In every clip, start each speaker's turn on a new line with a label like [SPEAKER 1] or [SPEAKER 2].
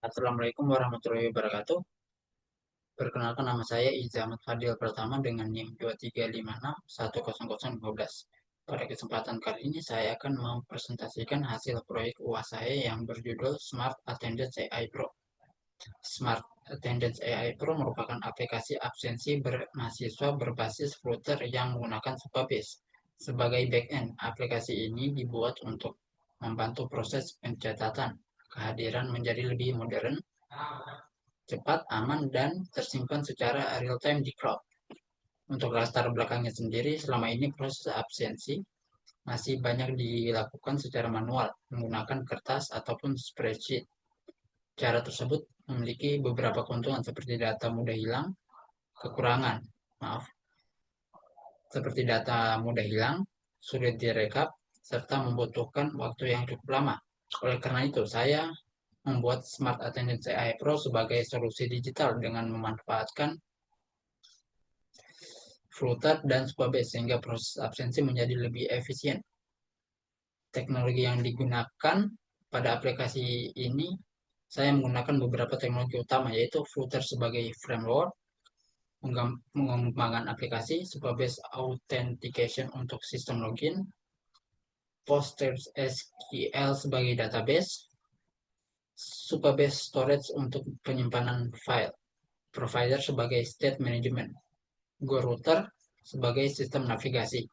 [SPEAKER 1] Assalamualaikum warahmatullahi wabarakatuh. Perkenalkan nama saya Izamat Fadil Pratama dengan NIM 235610012. Pada kesempatan kali ini saya akan mempresentasikan hasil proyek UAS saya yang berjudul Smart Attendance AI Pro. Smart Attendance AI Pro merupakan aplikasi absensi mahasiswa berbasis Flutter yang menggunakan Supabase. Sebagai backend, aplikasi ini dibuat untuk membantu proses pencatatan kehadiran menjadi lebih modern, cepat, aman, dan tersimpan secara real-time di cloud. Untuk latar belakangnya sendiri, selama ini proses absensi masih banyak dilakukan secara manual, menggunakan kertas ataupun spreadsheet. Cara tersebut memiliki beberapa keuntungan seperti data mudah hilang, kekurangan, maaf, seperti data mudah hilang, sulit direkap, serta membutuhkan waktu yang cukup lama. Oleh karena itu, saya membuat Smart Attendance AI Pro sebagai solusi digital dengan memanfaatkan Flutter dan Supabase sehingga proses absensi menjadi lebih efisien. Teknologi yang digunakan pada aplikasi ini, saya menggunakan beberapa teknologi utama, yaitu Flutter sebagai framework, mengembangkan aplikasi, Supabase Authentication untuk sistem login, PostgreSQL sebagai database, Supabase Storage untuk penyimpanan file, Provider sebagai state management, GoRouter sebagai sistem navigasi.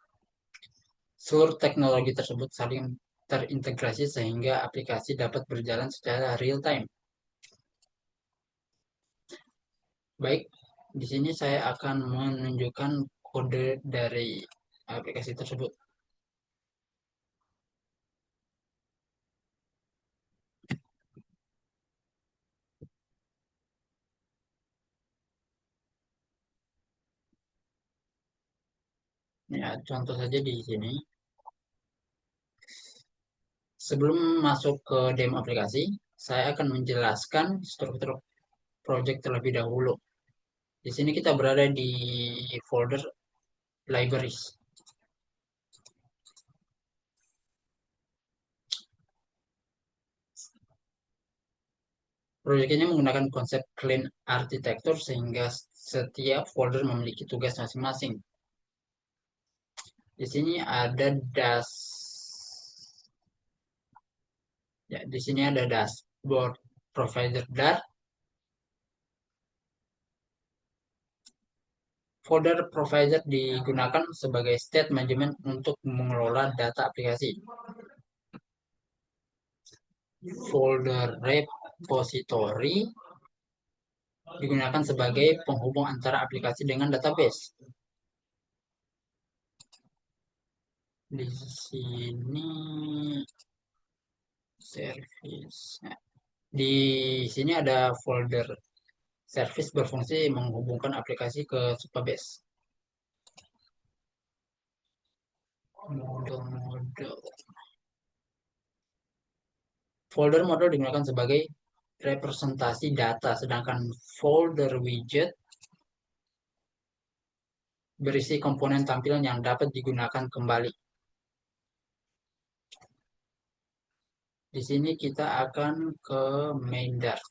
[SPEAKER 1] Seluruh teknologi tersebut saling terintegrasi sehingga aplikasi dapat berjalan secara real-time. Baik, di sini saya akan menunjukkan kode dari aplikasi tersebut. Ya, contoh saja di sini. Sebelum masuk ke demo aplikasi, saya akan menjelaskan struktur project terlebih dahulu. Di sini kita berada di folder libraries. Proyek ini menggunakan konsep clean architecture sehingga setiap folder memiliki tugas masing-masing. Di sini ada ya, di sini ada dashboard provider dar. Folder provider digunakan sebagai state management untuk mengelola data aplikasi. Folder repository digunakan sebagai penghubung antara aplikasi dengan database. Di sini service. Nah, di sini ada folder service berfungsi menghubungkan aplikasi ke Supabase. Model. Folder model digunakan sebagai representasi data, sedangkan folder widget berisi komponen tampilan yang dapat digunakan kembali. Di sini kita akan ke main Dart.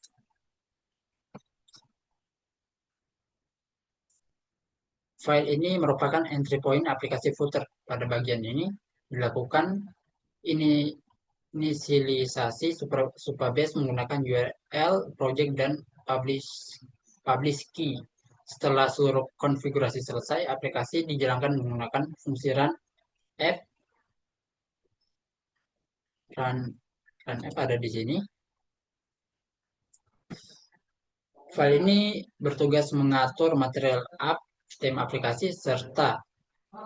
[SPEAKER 1] File ini merupakan entry point aplikasi footer. Pada bagian ini dilakukan ini inisialisasi Supabase menggunakan URL, project, dan publish key. Setelah seluruh konfigurasi selesai, aplikasi dijalankan menggunakan fungsi run app. Run app ada di sini. File ini bertugas mengatur material app, tema aplikasi, serta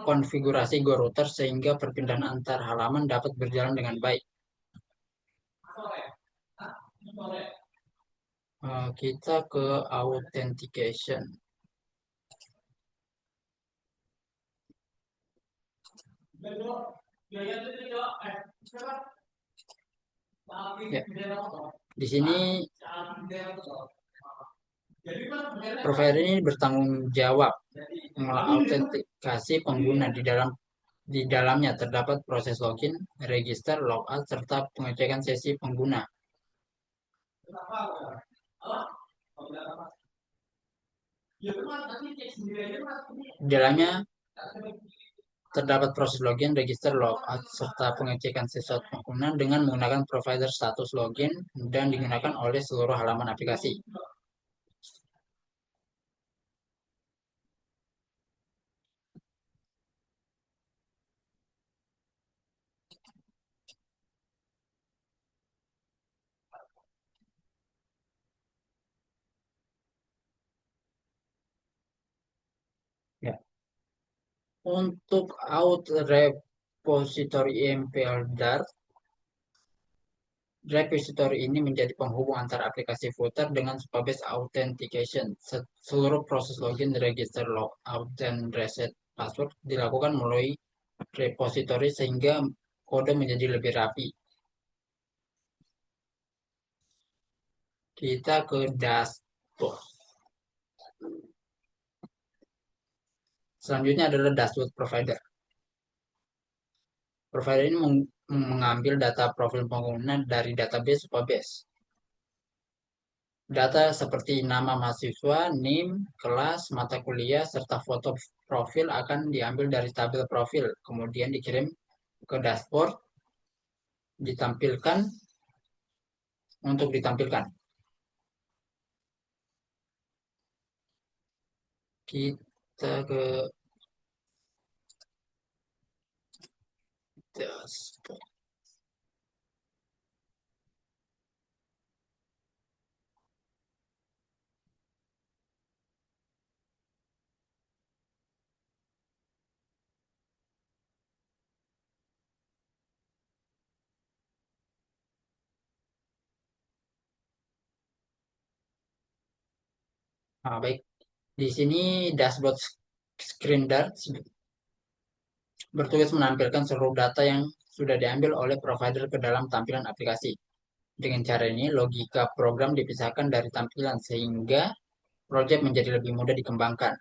[SPEAKER 1] konfigurasi GoRouter sehingga perpindahan antar halaman dapat berjalan dengan baik. Kita ke authentication. Ya. Di sini provider ini bertanggung jawab mengautentikasi pengguna di dalamnya terdapat proses login, register, logout, serta pengecekan sesi pengguna. Di dalamnya terdapat proses login, register, logout, serta pengecekan siswa pengguna dengan menggunakan provider status login dan digunakan oleh seluruh halaman aplikasi. Ya. Untuk out repository MPL Dart, repository ini menjadi penghubung antara aplikasi Footer dengan Supabase Authentication. Seluruh proses login, register, logout, dan reset password dilakukan melalui repository sehingga kode menjadi lebih rapi. Kita ke dashboard. Selanjutnya adalah dashboard provider. Provider ini mengambil data profil pengguna dari database Supabase. Data seperti nama mahasiswa, NIM, kelas, mata kuliah, serta foto profil akan diambil dari tabel profil, kemudian dikirim ke dashboard, ditampilkan untuk ditampilkan. Kita ke dashboard. Nah, baik. Di sini dashboard screen dart bertugas menampilkan seluruh data yang sudah diambil oleh provider ke dalam tampilan aplikasi. Dengan cara ini, logika program dipisahkan dari tampilan sehingga proyek menjadi lebih mudah dikembangkan.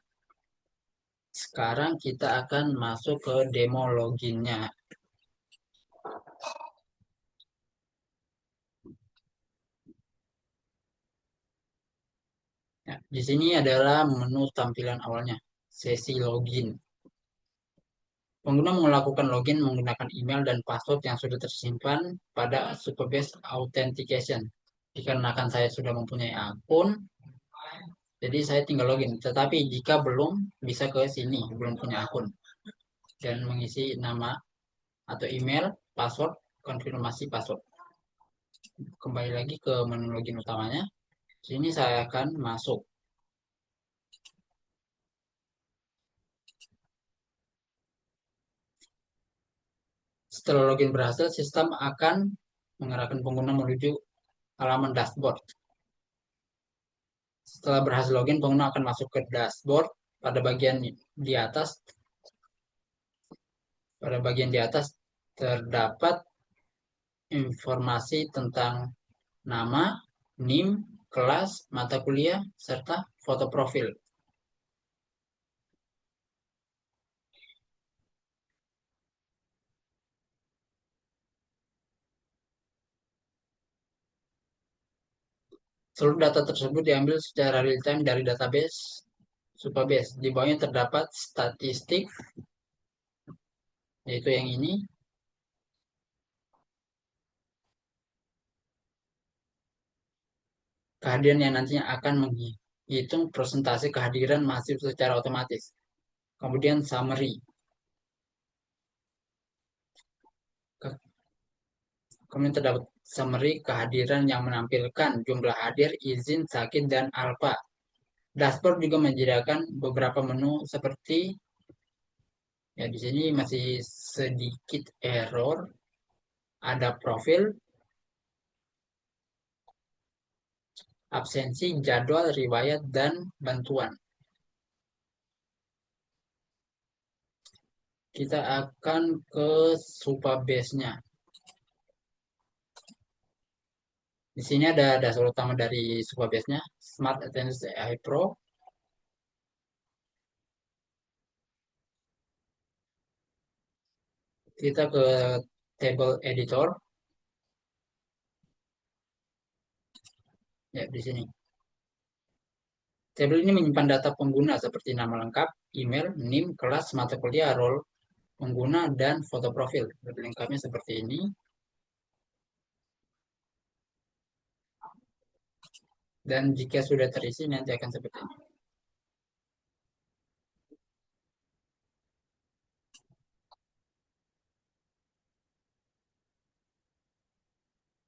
[SPEAKER 1] Sekarang kita akan masuk ke demo loginnya. Ya, di sini adalah menu tampilan awalnya, sesi login. Pengguna melakukan login menggunakan email dan password yang sudah tersimpan pada Supabase Authentication. Dikarenakan saya sudah mempunyai akun, jadi saya tinggal login. Tetapi jika belum, bisa ke sini, belum punya akun. Dan mengisi nama atau email, password, konfirmasi password. Kembali lagi ke menu login utamanya. Sini saya akan masuk. Setelah login berhasil, sistem akan mengarahkan pengguna menuju halaman dashboard. Setelah berhasil login, pengguna akan masuk ke dashboard. Pada bagian di atas, pada bagian di atas terdapat informasi tentang nama, NIM, kelas, mata kuliah, serta foto profil. Seluruh data tersebut diambil secara real-time dari database Supabase. Di bawahnya terdapat statistik, yaitu yang ini. Kehadiran yang nantinya akan menghitung persentase kehadiran mahasiswa secara otomatis. Kemudian summary. Kemudian terdapat summary kehadiran yang menampilkan jumlah hadir, izin, sakit, dan alfa. Dashboard juga menyediakan beberapa menu seperti ya di sini masih sedikit error. Ada profil, absensi, jadwal, riwayat, dan bantuan. Kita akan ke Supabase-nya. Di sini ada dashboard utama dari Supabase-nya, Smart Attendance AI Pro. Kita ke table editor. Ya, di sini. Tabel ini menyimpan data pengguna seperti nama lengkap, email, NIM, kelas, mata kuliah, role pengguna, dan foto profil. Lebih lengkapnya seperti ini. Dan jika sudah terisi, nanti akan seperti ini.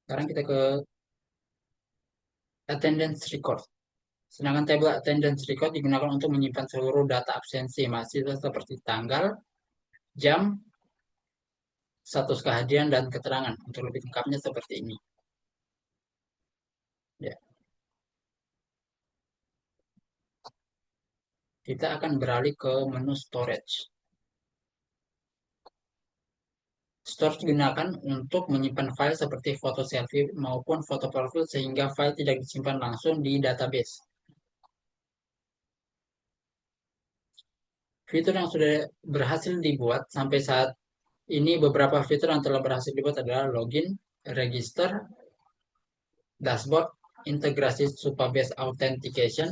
[SPEAKER 1] Sekarang kita ke attendance record. Sedangkan tabel attendance record digunakan untuk menyimpan seluruh data absensi mahasiswa seperti tanggal, jam, status kehadiran, dan keterangan. Untuk lebih lengkapnya seperti ini. Ya, kita akan beralih ke menu storage. Storage digunakan untuk menyimpan file seperti foto selfie maupun foto profil sehingga file tidak disimpan langsung di database. Fitur yang sudah berhasil dibuat sampai saat ini, beberapa fitur yang telah berhasil dibuat adalah login, register, dashboard, integrasi Supabase Authentication,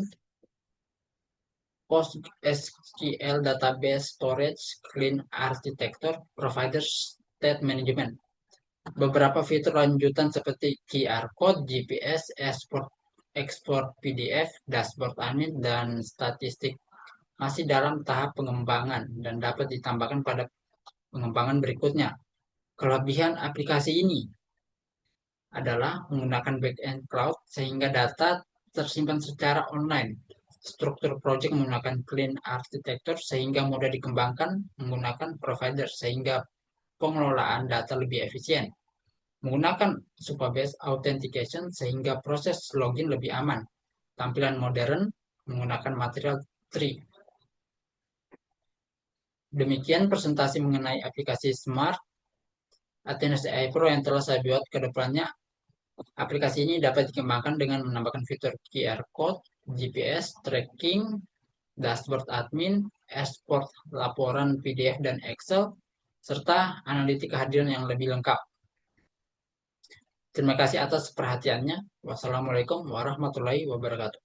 [SPEAKER 1] PostgreSQL Database Storage, Clean Architecture, Provider State Management. Beberapa fitur lanjutan seperti QR Code, GPS, ekspor PDF, dashboard admin, dan statistik masih dalam tahap pengembangan dan dapat ditambahkan pada pengembangan berikutnya. Kelebihan aplikasi ini adalah menggunakan backend cloud sehingga data tersimpan secara online. Struktur project menggunakan clean architecture sehingga mudah dikembangkan menggunakan provider sehingga pengelolaan data lebih efisien. Menggunakan Supabase Authentication sehingga proses login lebih aman. Tampilan modern menggunakan material tree. Demikian presentasi mengenai aplikasi Smart Attendance AI Pro yang telah saya buat ke depannya. Aplikasi ini dapat dikembangkan dengan menambahkan fitur QR Code, GPS, tracking, dashboard admin, export laporan PDF dan Excel, serta analitik kehadiran yang lebih lengkap. Terima kasih atas perhatiannya. Wassalamualaikum warahmatullahi wabarakatuh.